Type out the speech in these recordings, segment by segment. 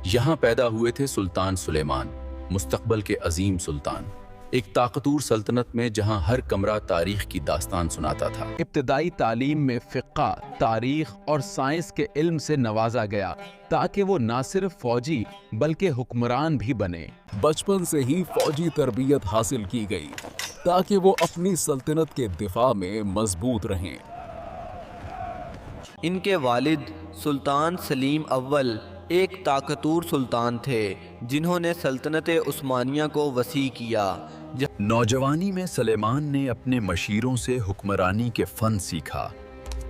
یہاں پیدا ہوئے تھے سلطان سلیمان، مستقبل کے عظیم سلطان، ایک طاقتور سلطنت میں جہاں ہر کمرہ تاریخ کی داستان سناتا تھا۔ ابتدائی تعلیم میں فقہ، تاریخ اور سائنس کے علم سے نوازا گیا تاکہ وہ نہ صرف فوجی بلکہ حکمران بھی بنے۔ بچپن سے ہی فوجی تربیت حاصل کی گئی تاکہ وہ اپنی سلطنت کے دفاع میں مضبوط رہیں۔ ان کے والد سلطان سلیم اول ایک طاقتور سلطان تھے جنہوں نے سلطنت عثمانیہ کو وسیع کیا۔ نوجوانی میں سلیمان نے اپنے مشیروں سے حکمرانی کے فن سیکھا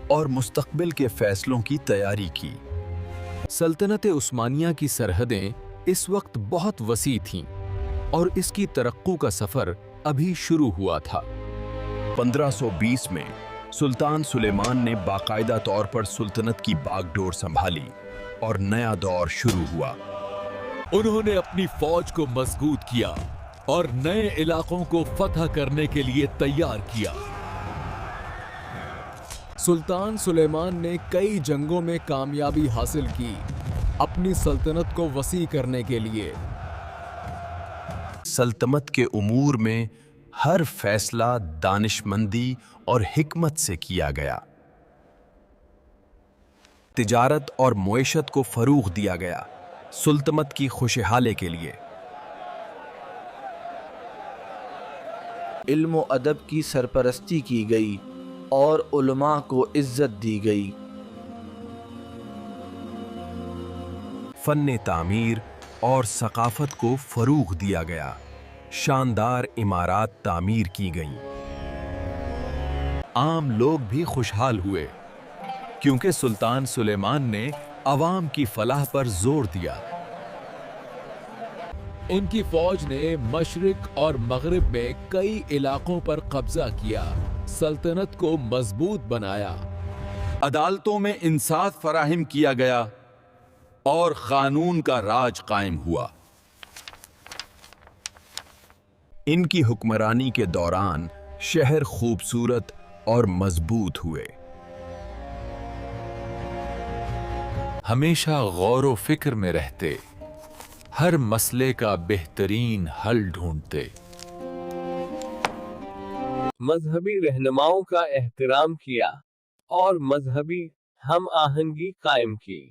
اور مستقبل کے فیصلوں کی تیاری کی۔ سلطنت عثمانیہ کی سرحدیں اس وقت بہت وسیع تھیں اور اس کی ترقی کا سفر ابھی شروع ہوا تھا۔ 1520 میں سلطان سلیمان نے باقاعدہ طور پر سلطنت کی باغ ڈور سنبھالی اور نیا دور شروع ہوا۔ انہوں نے اپنی فوج کو مضبوط کیا اور نئے علاقوں کو فتح کرنے کے لیے تیار کیا۔ سلطان سلیمان نے کئی جنگوں میں کامیابی حاصل کی اپنی سلطنت کو وسیع کرنے کے لیے۔ سلطنت کے امور میں ہر فیصلہ دانشمندی اور حکمت سے کیا گیا۔ تجارت اور معیشت کو فروغ دیا گیا سلطنت کی خوشحالی کے لیے۔ علم و ادب کی سرپرستی کی گئی اور علماء کو عزت دی گئی۔ فن تعمیر اور ثقافت کو فروغ دیا گیا، شاندار عمارات تعمیر کی گئیں۔ عام لوگ بھی خوشحال ہوئے کیونکہ سلطان سلیمان نے عوام کی فلاح پر زور دیا۔ ان کی فوج نے مشرق اور مغرب میں کئی علاقوں پر قبضہ کیا، سلطنت کو مضبوط بنایا۔ عدالتوں میں انصاف فراہم کیا گیا اور قانون کا راج قائم ہوا۔ ان کی حکمرانی کے دوران شہر خوبصورت اور مضبوط ہوئے۔ ہمیشہ غور و فکر میں رہتے، ہر مسئلے کا بہترین حل ڈھونڈتے۔ مذہبی رہنماؤں کا احترام کیا اور مذہبی ہم آہنگی قائم کی۔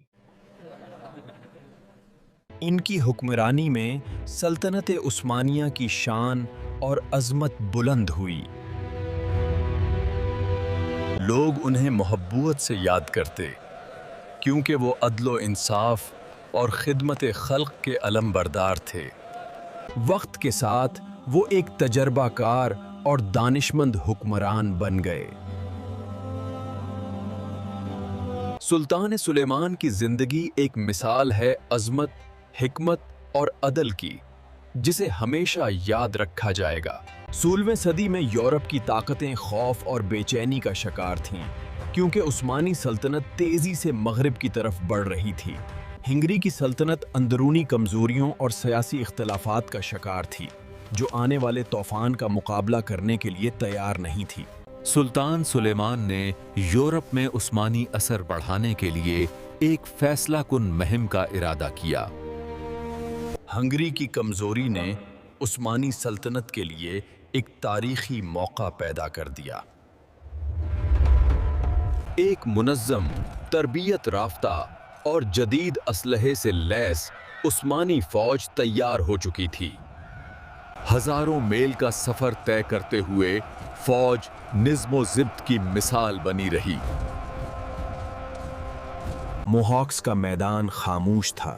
ان کی حکمرانی میں سلطنت عثمانیہ کی شان اور عظمت بلند ہوئی۔ لوگ انہیں محبت سے یاد کرتے کیونکہ وہ عدل و انصاف اور خدمت خلق کے علم بردار تھے۔ وقت کے ساتھ وہ ایک تجربہ کار اور دانشمند حکمران بن گئے۔ سلطان سلیمان کی زندگی ایک مثال ہے عظمت، حکمت اور عدل کی، جسے ہمیشہ یاد رکھا جائے گا۔ 16ویں صدی میں یورپ کی طاقتیں خوف اور بے چینی کا شکار تھیں کیونکہ عثمانی سلطنت تیزی سے مغرب کی طرف بڑھ رہی تھی۔ ہنگری کی سلطنت اندرونی کمزوریوں اور سیاسی اختلافات کا شکار تھی، جو آنے والے طوفان کا مقابلہ کرنے کے لیے تیار نہیں تھی۔ سلطان سلیمان نے یورپ میں عثمانی اثر بڑھانے کے لیے ایک فیصلہ کن مہم کا ارادہ کیا۔ ہنگری کی کمزوری نے عثمانی سلطنت کے لیے ایک تاریخی موقع پیدا کر دیا۔ ایک منظم، تربیت یافتہ اور جدید اسلحے سے لیس عثمانی فوج تیار ہو چکی تھی۔ ہزاروں میل کا سفر طے کرتے ہوئے فوج نظم و ضبط کی مثال بنی رہی۔ موہاکس کا میدان خاموش تھا،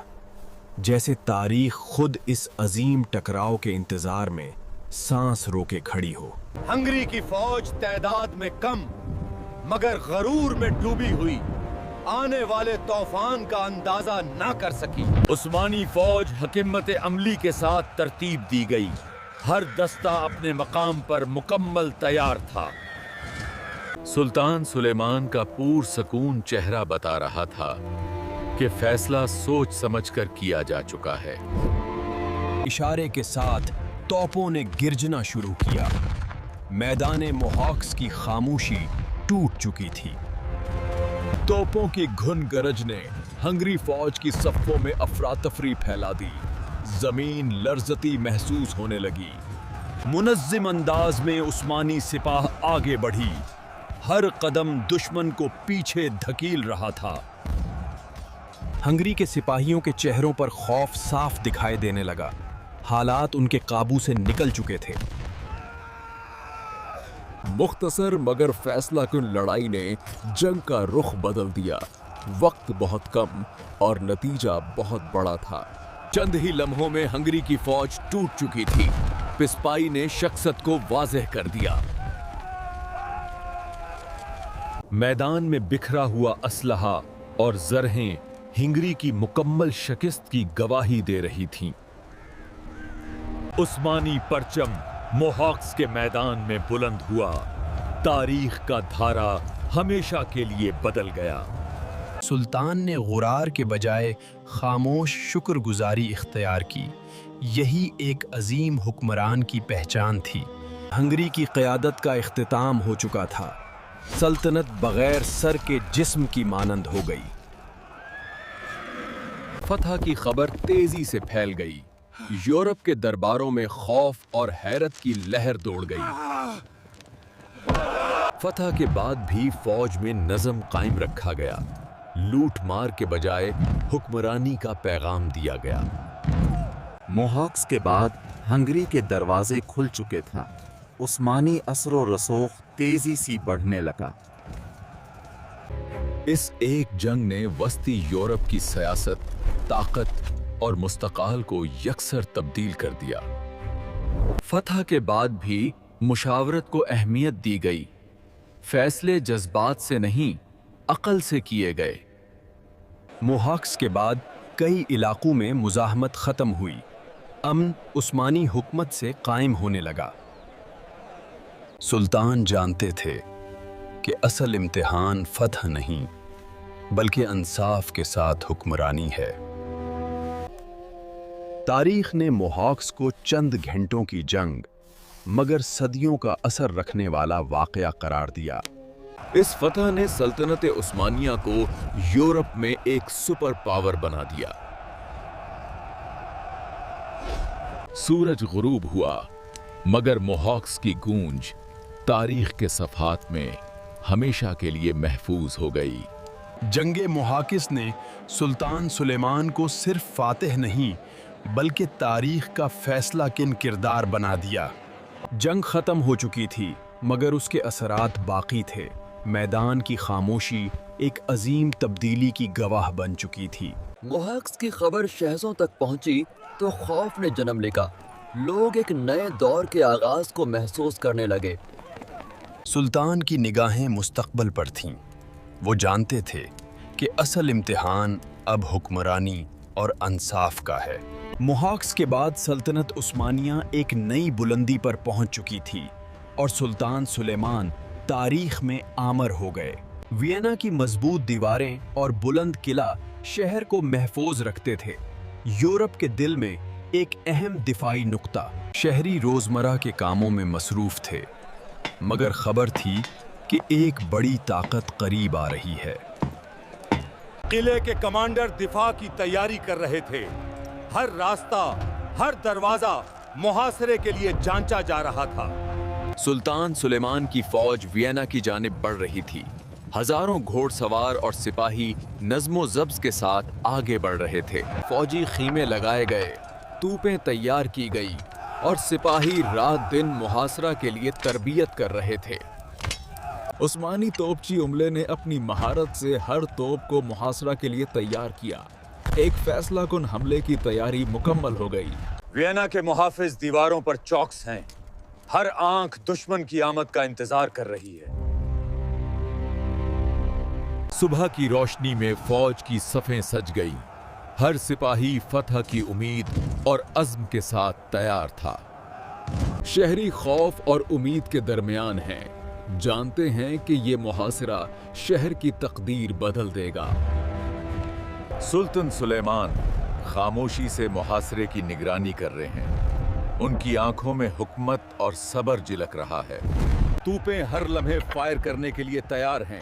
جیسے تاریخ خود اس عظیم ٹکراؤ کے انتظار میں سانس روکے کھڑی ہو۔ ہنگری کی فوج تعداد میں کم مگر غرور میں ڈوبی ہوئی آنے والے طوفان کا اندازہ نہ کر سکی۔ عثمانی فوج حکمت عملی کے ساتھ ترتیب دی گئی، ہر دستہ اپنے مقام پر مکمل تیار تھا۔ سلطان سلیمان کا پرسکون چہرہ بتا رہا تھا کہ فیصلہ سوچ سمجھ کر کیا جا چکا ہے۔ اشارے کے ساتھ توپوں نے گرجنا شروع کیا۔ میدان موہاکس کی خاموشی ٹوٹ چکی تھی۔ توپوں کی گھن گرج نے ہنگری فوج کی صفوں میں افراتفری پھیلا دی، زمین لرزتی محسوس ہونے لگی۔ منظم انداز میں عثمانی سپاہ آگے بڑھی، ہر قدم دشمن کو پیچھے دھکیل رہا تھا۔ ہنگری کے سپاہیوں کے چہروں پر خوف صاف دکھائی دینے لگا، حالات ان کے قابو سے نکل چکے تھے۔ مختصر مگر فیصلہ کن لڑائی نے جنگ کا رخ بدل دیا۔ وقت بہت کم اور نتیجہ بہت بڑا تھا۔ چند ہی لمحوں میں ہنگری کی فوج ٹوٹ چکی تھی۔ پسپائی نے شخصیت کو واضح کر دیا۔ میدان میں بکھرا ہوا اسلحہ اور زرہیں ہنگری کی مکمل شکست کی گواہی دے رہی تھیں۔ عثمانی پرچم موہاکس کے میدان میں بلند ہوا، تاریخ کا دھارا ہمیشہ کے لیے بدل گیا۔ سلطان نے غرار کے بجائے خاموش شکر گزاری اختیار کی۔ یہی ایک عظیم حکمران کی پہچان تھی۔ ہنگری کی قیادت کا اختتام ہو چکا تھا۔ سلطنت بغیر سر کے جسم کی مانند ہو گئی۔ فتح کی خبر تیزی سے پھیل گئی۔ یورپ کے درباروں میں خوف اور حیرت کی لہر دوڑ گئی۔ فتح کے بعد بھی فوج میں نظم قائم رکھا گیا۔ لوٹ مار کے بجائے حکمرانی کا پیغام دیا گیا۔ موہاکس کے بعد ہنگری کے دروازے کھل چکے تھا۔ عثمانی اثر و رسوخ تیزی سے بڑھنے لگا۔ اس ایک جنگ نے وسطی یورپ کی سیاست، طاقت اور مستقبل کو یکسر تبدیل کر دیا۔ فتح کے بعد بھی مشاورت کو اہمیت دی گئی۔ فیصلے جذبات سے نہیں، عقل سے کیے گئے۔ موہاکس کے بعد کئی علاقوں میں مزاحمت ختم ہوئی۔ امن عثمانی حکومت سے قائم ہونے لگا۔ سلطان جانتے تھے کہ اصل امتحان فتح نہیں بلکہ انصاف کے ساتھ حکمرانی ہے۔ تاریخ نے موہاکس کو چند گھنٹوں کی جنگ مگر صدیوں کا اثر رکھنے والا واقعہ قرار دیا۔ اس فتح نے سلطنت عثمانیہ کو یورپ میں ایک سپر پاور بنا دیا۔ سورج غروب ہوا مگر موہاکس کی گونج تاریخ کے صفحات میں ہمیشہ کے لیے محفوظ ہو گئی۔ جنگ موہاکس نے سلطان سلیمان کو صرف فاتح نہیں بلکہ تاریخ کا فیصلہ کن کردار بنا دیا۔ جنگ ختم ہو چکی تھی مگر اس کے اثرات باقی تھے۔ میدان کی خاموشی ایک عظیم تبدیلی کی گواہ بن چکی تھی۔ موہاکس کی خبر شہزوں تک پہنچی تو خوف نے جنم لیا۔ لوگ ایک نئے دور کے آغاز کو محسوس کرنے لگے۔ سلطان کی نگاہیں مستقبل پر تھیں۔ وہ جانتے تھے کہ اصل امتحان اب حکمرانی اور انصاف کا ہے۔ موہاکس کے بعد سلطنت عثمانیہ ایک نئی بلندی پر پہنچ چکی تھی اور سلطان سلیمان تاریخ میں عامر ہو گئے۔ وینا کی مضبوط دیواریں اور بلند قلعہ شہر کو محفوظ رکھتے تھے۔ یورپ کے دل میں ایک اہم دفاعی نقطہ۔ شہری روزمرہ کے کاموں میں مصروف تھے مگر خبر تھی کہ ایک بڑی طاقت قریب آ رہی ہے۔ قلعے کے کمانڈر دفاع کی تیاری کر رہے تھے۔ ہر راستہ، ہر دروازہ محاصرے کے لیے جانچا جا رہا تھا۔ سلطان سلیمان کی فوج وینا کی جانب بڑھ رہی تھی۔ ہزاروں گھوڑ سوار اور سپاہی نظم و ضبط کے ساتھ آگے بڑھ رہے تھے۔ فوجی خیمے لگائے گئے، توپیں تیار کی گئی اور سپاہی رات دن محاصرہ کے لیے تربیت کر رہے تھے۔ عثمانی توپچی عملے نے اپنی مہارت سے ہر توپ کو محاصرہ کے لیے تیار کیا۔ ایک فیصلہ کن حملے کی تیاری مکمل ہو گئی۔ وینا کے محافظ دیواروں پر چوکس ہیں۔ ہر آنکھ دشمن کی آمد کا انتظار کر رہی ہے۔ صبح کی روشنی میں فوج کی صفیں سج گئی۔ ہر سپاہی فتح کی امید اور عزم کے ساتھ تیار تھا۔ شہری خوف اور امید کے درمیان ہیں، جانتے ہیں کہ یہ محاصرہ شہر کی تقدیر بدل دے گا۔ سلطان سلیمان خاموشی سے محاصرے کی نگرانی کر رہے ہیں۔ ان کی آنکھوں میں حکمت اور صبر جھلک رہا ہے۔ توپیں ہر لمحے فائر کرنے کے لیے تیار ہیں۔